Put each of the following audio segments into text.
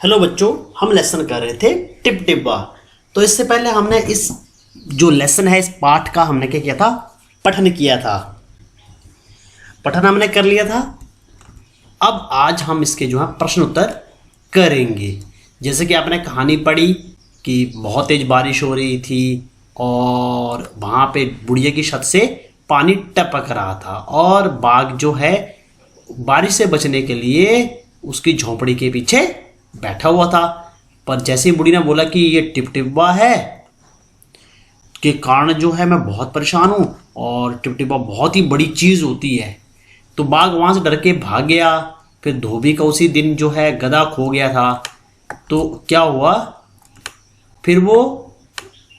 Hello बच्चों, हम lesson कर रहे थे टिप टिप्पा। तो इससे पहले हमने इस जो लेसन है, इस पाठ का हमने क्या किया था, पठन किया था। पठन हमने कर लिया था। अब आज हम इसके जो है प्रश्न उत्तर करेंगे। जैसे कि आपने कहानी पढ़ी कि बहुत तेज बारिश हो रही थी और वहाँ पे बुढ़िया की छत से पानी टपक रहा था और बाघ जो है बारिश से बचने के लिए उसकी झोंपड़ी के पीछे बैठा हुआ था। पर जैसे ही बुढ़ी ने बोला कि ये टिप टिप्पा है के कारण जो है मैं बहुत परेशान हूँ और टिप टिप्पा बहुत ही बड़ी चीज़ होती है, तो बाघ वहाँ से डर के भाग गया। फिर धोबी का उसी दिन जो है गधा खो गया था। तो क्या हुआ, फिर वो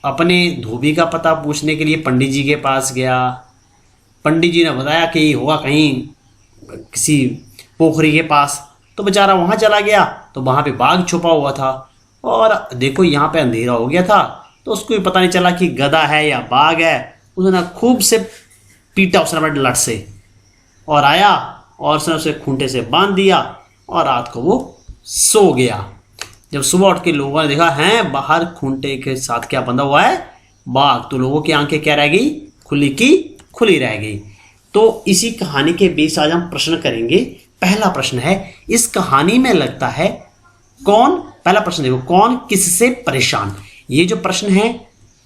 अपने धोबी का पता पूछने के लिए पंडित जी के पास गया। पंडित जी ने बताया कि होगा कहीं किसी पोखरी के पास। तो बेचारा वहाँ चला गया तो वहाँ पे बाघ छुपा हुआ था और देखो यहाँ पे अंधेरा हो गया था, तो उसको भी पता नहीं चला कि गधा है या बाघ है। उसने खूब से पीटा उसने अपने लट से और आया और उसने उसे खूंटे से बांध दिया और रात को वो सो गया। जब सुबह उठ के लोगों ने देखा है बाहर खूंटे के साथ क्या बंधा हुआ है, बाघ, तो लोगों की आंखें क्या रह गई, खुली की खुली रह गई। तो इसी कहानी के बीच आज हम प्रश्न करेंगे। पहला प्रश्न है, इस कहानी में लगता है कौन, पहला प्रश्न देखो, कौन किससे परेशान। ये जो प्रश्न है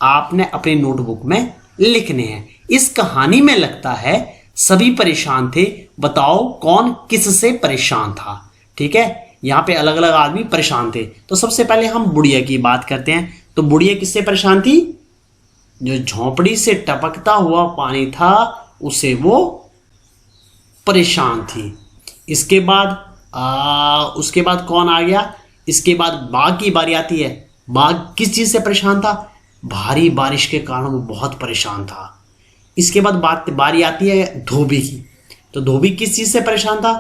आपने अपनी नोटबुक में लिखने हैं। इस कहानी में लगता है सभी परेशान थे, बताओ कौन किससे परेशान था। ठीक है, यहाँ पे अलग अलग आदमी परेशान थे। तो सबसे पहले हम बुढ़िया की बात करते हैं। तो बुढ़िया किससे परेशान थी, जो झोंपड़ी से टपकता हुआ पानी था उसे वो परेशान थी। इसके बाद उसके बाद कौन आ गया, इसके बाद बाघ की बारी आती है। बाघ किस चीज से परेशान था, भारी बारिश के कारण वो बहुत परेशान था। इसके बाद बारी आती है धोबी की। तो धोबी किस चीज से परेशान था,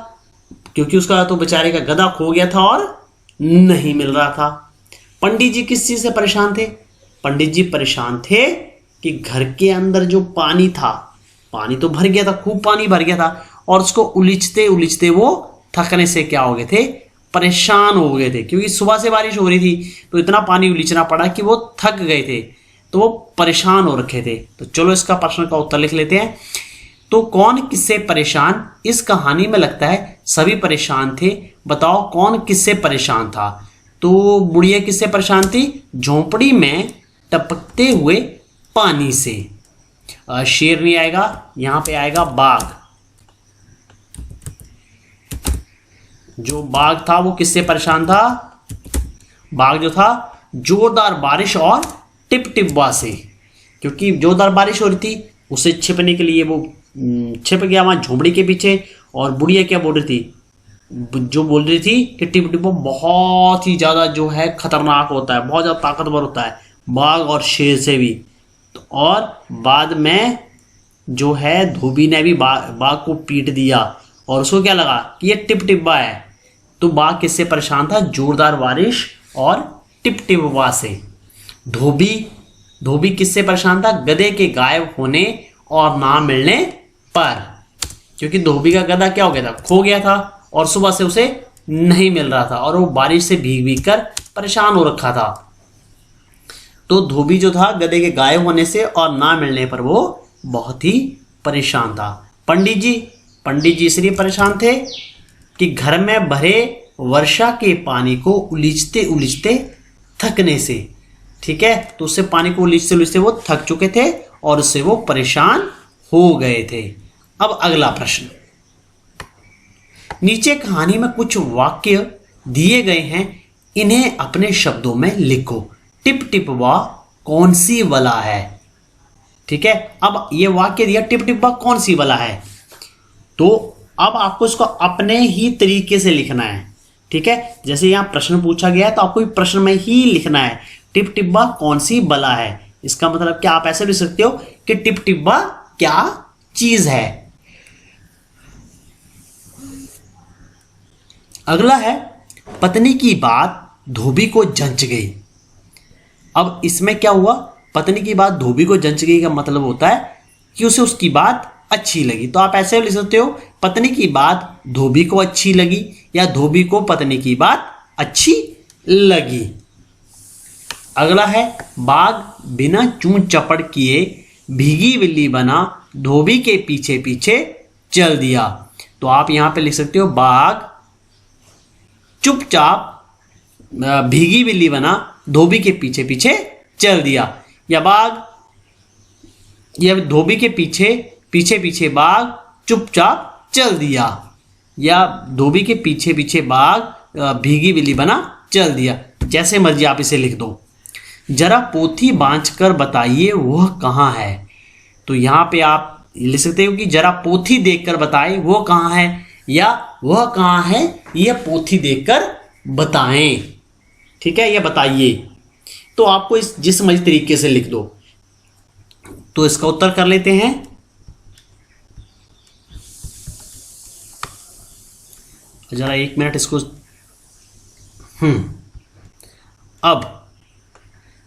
क्योंकि उसका तो बेचारे का गधा खो गया था और नहीं मिल रहा था। पंडित जी किस चीज से परेशान थे, पंडित जी परेशान थे कि घर के अंदर जो पानी था, पानी तो भर गया था, खूब पानी भर गया था और उसको उलीचते उलीचते वो थकने से क्या हो गए थे, परेशान हो गए थे। क्योंकि सुबह से बारिश हो रही थी तो इतना पानी उलीचना पड़ा कि वो थक गए थे, तो वो परेशान हो रखे थे। तो चलो इसका प्रश्न का उत्तर लिख लेते हैं। तो कौन किससे परेशान, इस कहानी में लगता है सभी परेशान थे, बताओ कौन किससे परेशान था। तो बुढ़िया किससे परेशान थी, झोंपड़ी में टपकते हुए पानी से। शेर नहीं आएगा, यहां पे आएगा बाघ। जो बाघ था वो किससे परेशान था, बाघ जो था जोरदार बारिश और टिप टिप्पा से। क्योंकि जोरदार बारिश हो रही थी, उसे छिपने के लिए वो छिप गया वहां झोंपड़ी के पीछे। और बुढ़िया क्या बोल रही थी, जो बोल रही थी कि टिप टिप्पा बहुत ही ज्यादा जो है खतरनाक होता है, बहुत ज्यादा ताकतवर होता है, बाघ और शेर से भी। और बाद में जो है धोबी ने भी बाघ को पीट दिया और उसको क्या लगा कि ये टिप टिप्पा है। तो बाघ किससे परेशान था, जोरदार बारिश और टिप टिप्पा से। धोबी किससे परेशान था, गधे के गायब होने और ना मिलने पर। क्योंकि धोबी का गधा क्या हो गया था, खो गया था और सुबह से उसे नहीं मिल रहा था और वो बारिश से भीग भीग कर परेशान हो रखा था। तो धोबी जो था गधे के गायब होने से और ना मिलने पर वो बहुत ही परेशान था। पंडित जी इसलिए परेशान थे कि घर में भरे वर्षा के पानी को उलीचते उलीचते थकने से। ठीक है, तो उससे पानी को उलीचते उलीचते वो थक चुके थे और उससे वो परेशान हो गए थे। अब अगला प्रश्न, नीचे कहानी में कुछ वाक्य दिए गए हैं, इन्हें अपने शब्दों में लिखो। टिप टिप्पा कौन सी बला है। ठीक है, अब ये वाक्य दिया टिप टिप्पा कौन सी बला है, तो अब आपको इसको अपने ही तरीके से लिखना है। ठीक है, जैसे यहां प्रश्न पूछा गया है तो आपको प्रश्न में ही लिखना है टिप टिप्पा कौन सी बला है। इसका मतलब क्या आप ऐसे लिख सकते हो कि टिप टिप्पा क्या चीज है। अगला है, पत्नी की बात धोबी को जंच गई। अब इसमें क्या हुआ, पत्नी की बात धोबी को जंच गई का मतलब होता है कि उसे उसकी बात अच्छी लगी। तो आप ऐसे लिख सकते हो, पत्नी की बात धोबी को अच्छी लगी या धोबी को पत्नी की बात अच्छी लगी। अगला है बाघ बिना चूं चपड़ किए भीगी बिल्ली बना, धोबी के पीछे पीछे चल दिया। तो आप यहां पे लिख सकते हो बाघ चुपचाप भीगी बिल्ली बना, धोबी के पीछे पीछे चल दिया। या बाघ या धोबी के पीछे पीछे बाघ चुपचाप चल दिया। या धोबी के पीछे पीछे बाघ भीगी बिल्ली बना चल दिया। जैसे मर्जी आप इसे लिख दो। जरा पोथी बांझ कर बताइए वह कहाँ है। तो यहाँ पे आप लिख सकते हो कि जरा पोथी देखकर बताए वो कहाँ है, या वह कहाँ है यह पोथी देखकर बताएं। ठीक है, यह बताइए। तो आपको इस जिस मर्जी तरीके से लिख दो। तो इसका उत्तर कर लेते हैं। जरा 1 मिनट इसको। अब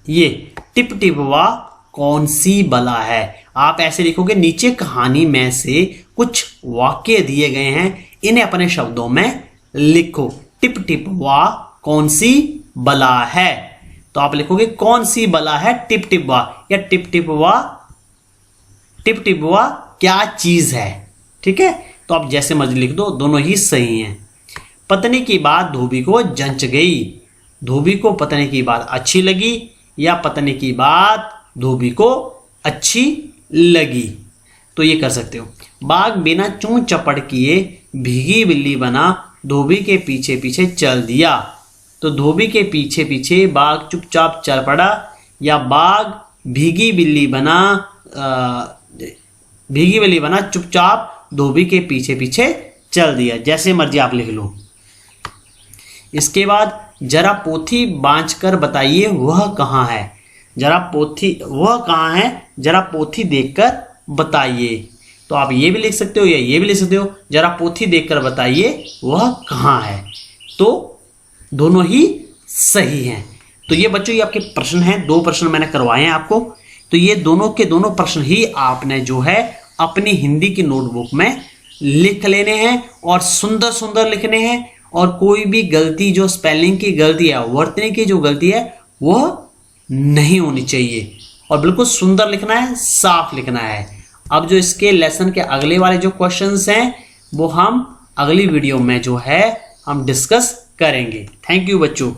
ये टिप टिपवा कौन सी बला है। आप ऐसे लिखोगे, नीचे कहानी में से कुछ वाक्य दिए गए हैं, इन्हें अपने शब्दों में लिखो। टिप टिपवा कौन सी बला है। तो आप लिखोगे कौन सी बला है टिप टिपवा, या टिप टिपवा क्या चीज है। ठीक है, तो आप जैसे मर्जी लिख दो, दोनों ही सही हैं। पत्नी की बात धोबी को जंच गई। धोबी को पत्नी की बात अच्छी लगी, या पत्नी की बात धोबी को अच्छी लगी। तो ये कर सकते हो। बाघ बिना चूं चपड़ किए भीगी बिल्ली बना, धोबी के पीछे पीछे चल दिया। तो धोबी के पीछे पीछे बाघ चुपचाप चल पड़ा, या बाघ भीगी बिल्ली बना चुपचाप धोबी के पीछे पीछे चल दिया। जैसे मर्जी आप लिख लो। इसके बाद जरा पोथी बांझ कर बताइए वह कहाँ है। वह कहाँ है, जरा पोथी देखकर बताइए। तो आप ये भी लिख सकते हो या ये भी लिख सकते हो, जरा पोथी देखकर बताइए वह कहाँ है। तो दोनों ही सही हैं। तो ये बच्चों, ये आपके प्रश्न हैं। 2 प्रश्न मैंने करवाए हैं आपको। तो ये दोनों के दोनों प्रश्न ही आपने जो है अपनी हिंदी की नोटबुक में लिख लेने हैं, और सुंदर सुंदर लिखने हैं। और कोई भी गलती, जो स्पेलिंग की गलती है, वर्तनी की जो गलती है, वह नहीं होनी चाहिए। और बिल्कुल सुंदर लिखना है, साफ लिखना है। अब जो इसके लेसन के अगले वाले जो क्वेश्चंस हैं, वो हम अगली वीडियो में जो है हम डिस्कस करेंगे। थैंक यू बच्चों।